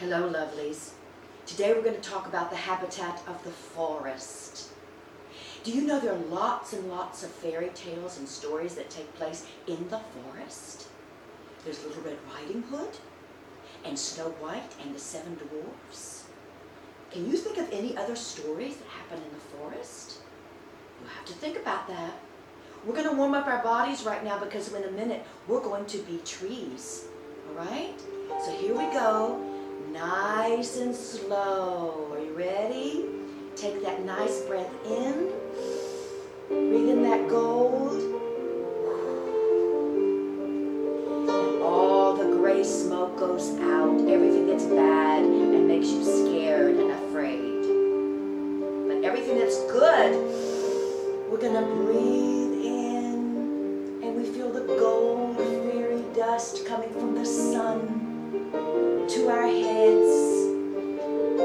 Hello, lovelies. Today we're going to talk about the habitat of the forest. Do you know there are lots and lots of fairy tales and stories that take place in the forest? There's Little Red Riding Hood and Snow White and the Seven Dwarfs. Can you think of any other stories that happen in the forest? You'll have to think about that. We're going to warm up our bodies right now because in a minute we're going to be trees. All right? So here we go. Nice and slow. Are you ready? Take that nice breath in. Breathe in that gold. And all the gray smoke goes out. Everything that's bad and makes you scared and afraid. But everything that's good, we're going to breathe in. And we feel the gold fairy dust coming from the sun to our heads,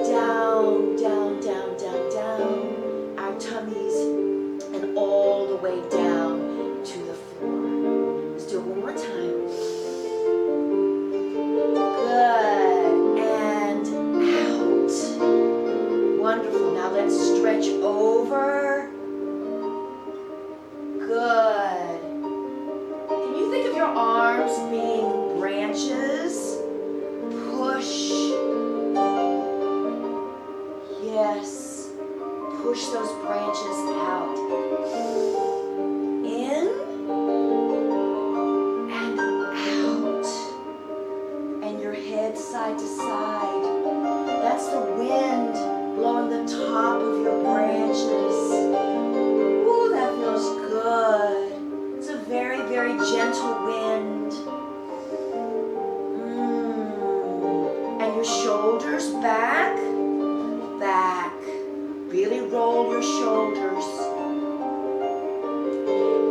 down, down, down, down, down, our tummies, and all the way down to the floor. Let's do it one more time. Good, and out. Wonderful, now let's stretch over. Good. Can you think of your arms being branches? Push. Yes. Push those branches out. In and out. And your head side to side. That's the wind blowing the top of your branches. Ooh, that feels good. It's a very, very gentle wind. Your shoulders back, back. Really roll your shoulders.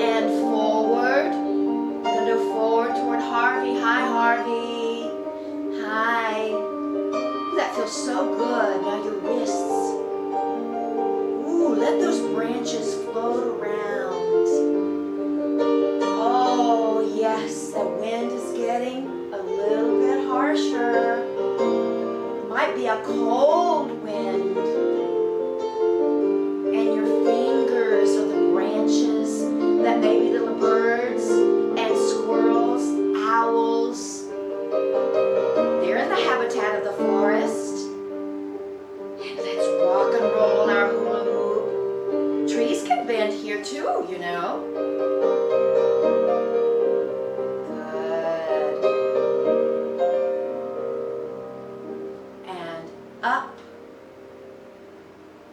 And forward. We're going to go forward toward Harvey. Hi, Harvey. Hi. Ooh, that feels so good. Now your wrists. Ooh, let those branches float around. Oh, yes, the wind is getting a little bit harsher. Might be a cold wind, and your fingers are the branches that maybe little birds and squirrels, owls, they're in the habitat of the forest. And let's rock and roll our hula hoop. Trees can bend here too, you know. Up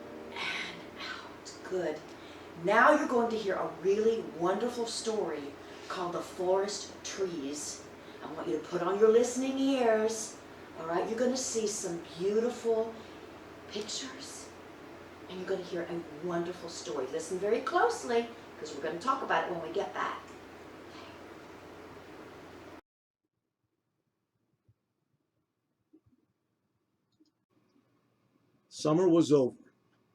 and out. Good. Now you're going to hear a really wonderful story called The Forest Trees. I want you to put on your listening ears. All right, you're going to see some beautiful pictures and you're going to hear a wonderful story. Listen very closely because we're going to talk about it when we get back. Summer was over.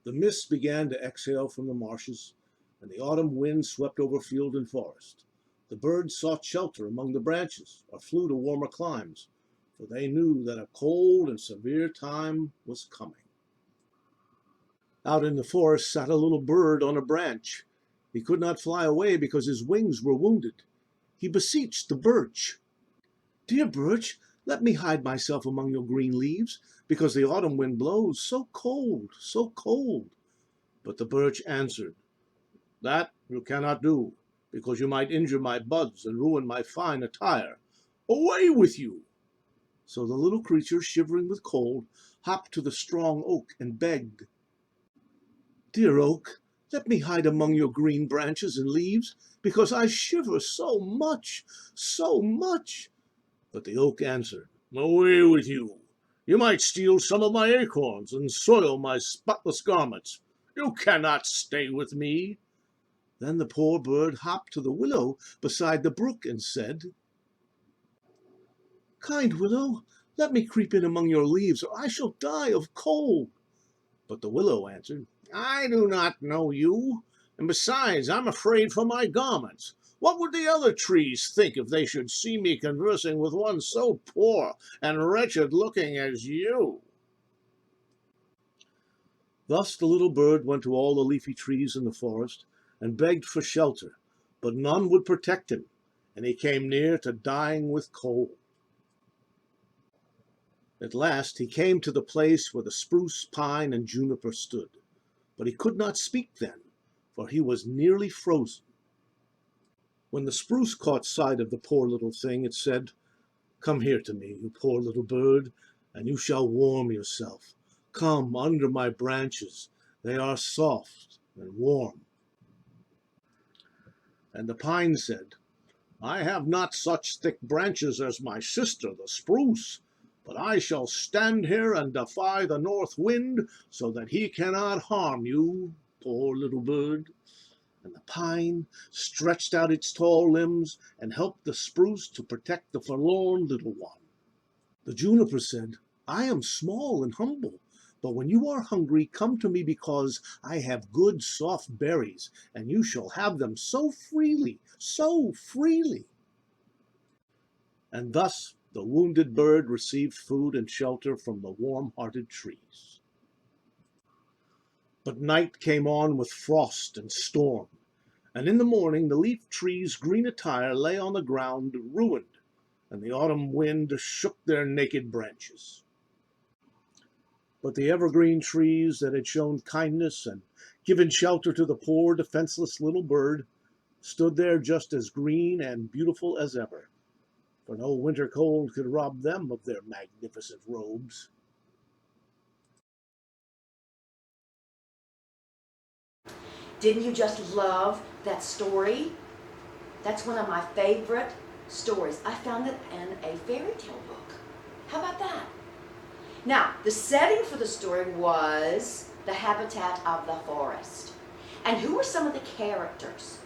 The mist began to exhale from the marshes, and the autumn wind swept over field and forest. The birds sought shelter among the branches or flew to warmer climes, for they knew that a cold and severe time was coming. Out in the forest sat a little bird on a branch. He could not fly away because his wings were wounded. He beseeched the birch. "Dear birch, let me hide myself among your green leaves, because the autumn wind blows so cold, so cold." But the birch answered, "That you cannot do, because you might injure my buds and ruin my fine attire. Away with you!" So the little creature, shivering with cold, hopped to the strong oak and begged, "Dear oak, let me hide among your green branches and leaves, because I shiver so much, so much." But the oak answered, "Away with you! You might steal some of my acorns and soil my spotless garments. You cannot stay with me." Then the poor bird hopped to the willow beside the brook and said, "Kind willow, let me creep in among your leaves, or I shall die of cold." But the willow answered, "I do not know you, and besides, I'm afraid for my garments. What would the other trees think if they should see me conversing with one so poor and wretched looking as you?" Thus the little bird went to all the leafy trees in the forest and begged for shelter, but none would protect him, and he came near to dying with cold. At last he came to the place where the spruce, pine, and juniper stood, but he could not speak then, for he was nearly frozen. When the spruce caught sight of the poor little thing, it said, "Come here to me, you poor little bird, and you shall warm yourself. Come under my branches, they are soft and warm." And the pine said, "I have not such thick branches as my sister, the spruce, but I shall stand here and defy the north wind so that he cannot harm you, poor little bird." And the pine stretched out its tall limbs and helped the spruce to protect the forlorn little one. The juniper said, "I am small and humble, but when you are hungry, come to me because I have good soft berries, and you shall have them so freely, so freely." And thus the wounded bird received food and shelter from the warm-hearted trees. But night came on with frost and storm, and in the morning the leaf trees' green attire lay on the ground ruined, and the autumn wind shook their naked branches. But the evergreen trees that had shown kindness and given shelter to the poor defenseless little bird stood there just as green and beautiful as ever, for no winter cold could rob them of their magnificent robes. Didn't you just love that story? That's one of my favorite stories. I found it in a fairy tale book. How about that? Now, the setting for the story was the habitat of the forest. And who were some of the characters?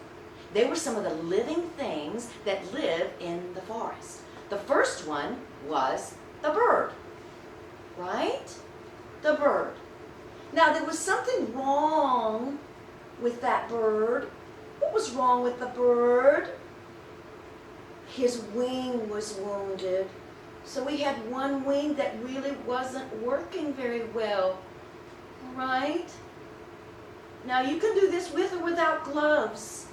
They were some of the living things that live in the forest. The first one was the bird, right? The bird. Now, there was something wrong with that bird. What was wrong with the bird? His wing was wounded. So he had one wing that really wasn't working very well, right? Now you can do this with or without gloves.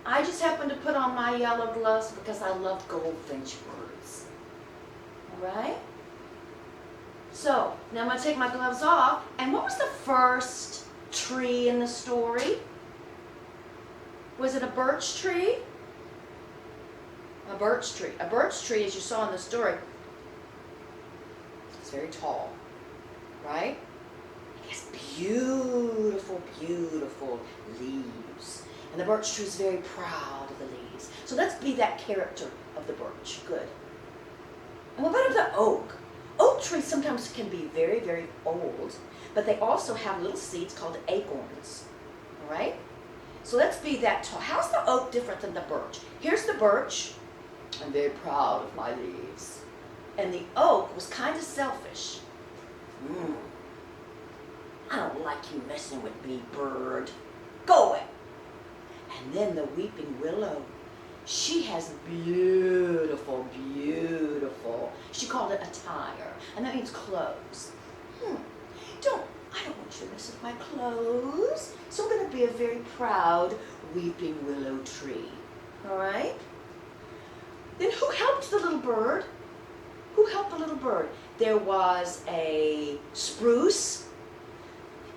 I just happened to put on my yellow gloves because I love goldfinch birds. All right? So now I'm going to take my gloves off. And what was the first tree in the story? Was it a birch tree? A birch tree. A birch tree, as you saw in the story, it's very tall, right? It has beautiful, beautiful leaves. And the birch tree is very proud of the leaves. So let's be that character of the birch. Good. And what about the oak? Oak trees sometimes can be very, very old, but they also have little seeds called acorns. All right? So let's be that tall. How's the oak different than the birch? Here's the birch. I'm very proud of my leaves. And the oak was kind of selfish. I don't like you messing with me, bird. Go away. And then the weeping willow. She has beautiful, beautiful, she called it attire, and that means clothes. I don't want you to mess with my clothes. So I'm going to be a very proud weeping willow tree. All right? Then who helped the little bird? Who helped the little bird? There was a spruce.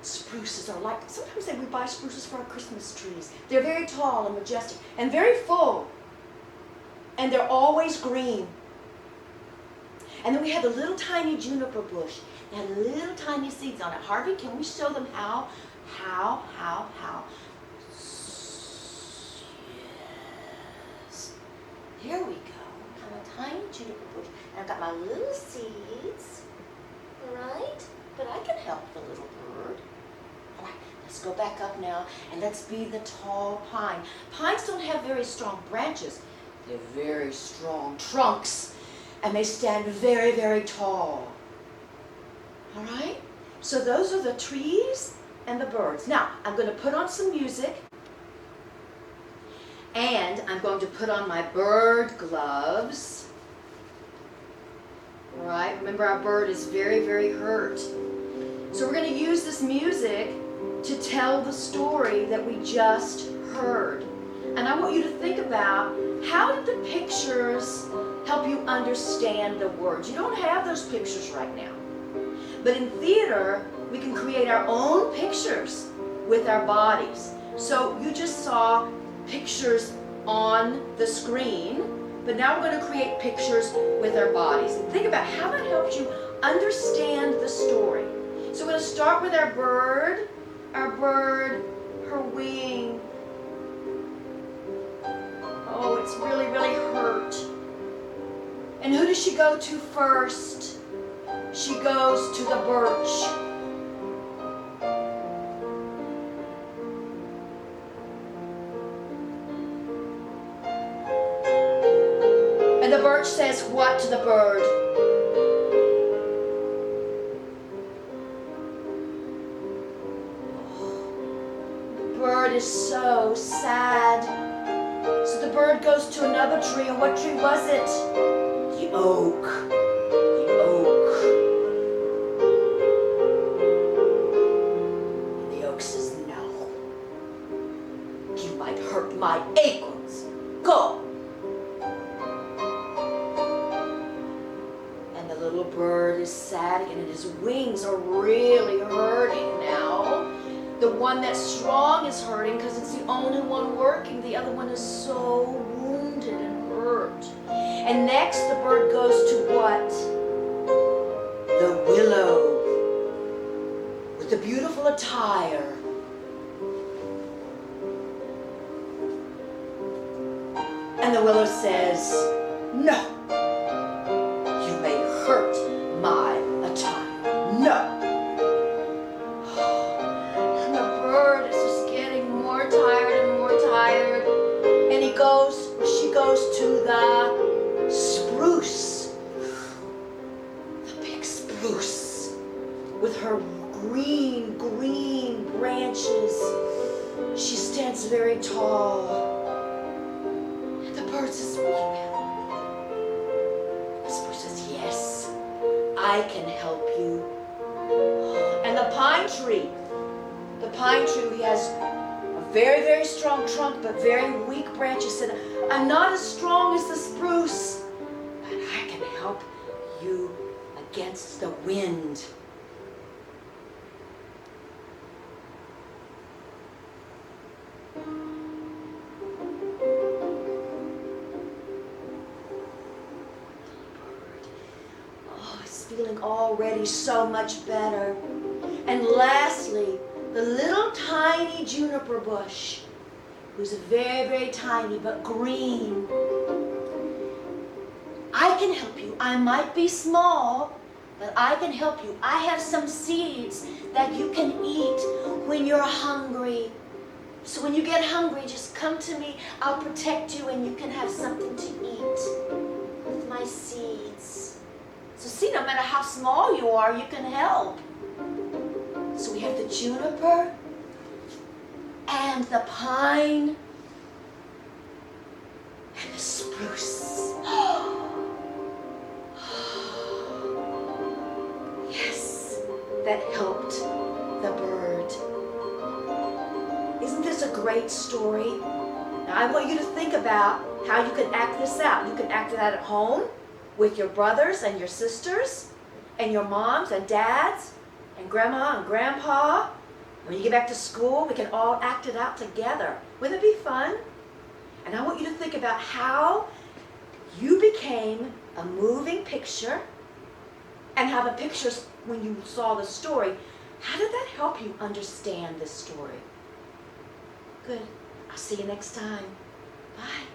Spruces are like, sometimes we buy spruces for our Christmas trees. They're very tall and majestic and very full. And they're always green. And then we had the little tiny juniper bush. It had little tiny seeds on it. Harvey, can we show them how? How? Yes. Here we go. I'm a tiny juniper bush. And I've got my little seeds. Right? But I can help the little bird. All right, let's go back up now and let's be the tall pine. Pines don't have very strong branches. They're very strong trunks. And they stand very, very tall. All right? So those are the trees and the birds. Now, I'm going to put on some music. And I'm going to put on my bird gloves. Right? Remember, our bird is very, very hurt. So we're going to use this music to tell the story that we just heard. And I want you to think about, how did the pictures help you understand the words? You don't have those pictures right now. But in theater, we can create our own pictures with our bodies. So you just saw pictures on the screen, but now we're going to create pictures with our bodies. And think about how that helps you understand the story. So we're going to start with our bird, her wing. Oh, it's really, really hurt. And who does she go to first? She goes to the birch. And the birch says what to the bird? The bird is so sad. So the bird goes to another tree, and what tree was it? The oak. The oak. And the oak says, no. You might hurt my acorns. Go. And the little bird is sad again, and his wings are really hurting now. The one that's strong is hurting because it's the only one working. The other one is so wounded and hurt. And next the bird goes to what? The willow with the beautiful attire. And the willow says, no, you may hurt my attire. No. She goes to the spruce, the big spruce, with her green branches. She stands very tall. And the bird says, the spruce says, yes, I can help you. And the pine tree, he has a very, very strong trunk, but very weak branches. Said, I'm not as strong as the spruce, but I can help you against the wind. Oh, it's feeling already so much better. And lastly, the little tiny juniper bush, who's very, very tiny but green. I can help you. I might be small, but I can help you. I have some seeds that you can eat when you're hungry. So when you get hungry, just come to me. I'll protect you and you can have something to eat with my seeds. So see, no matter how small you are, you can help. So we have the juniper and the pine and the spruce. Yes, that helped the bird. Isn't this a great story? Now I want you to think about how you can act this out. You can act it out at home with your brothers and your sisters and your moms and dads and grandma and grandpa. When you get back to school, we can all act it out together. Wouldn't it be fun? And I want you to think about how you became a moving picture and how the pictures, when you saw the story, how did that help you understand this story? Good. I'll see you next time. Bye.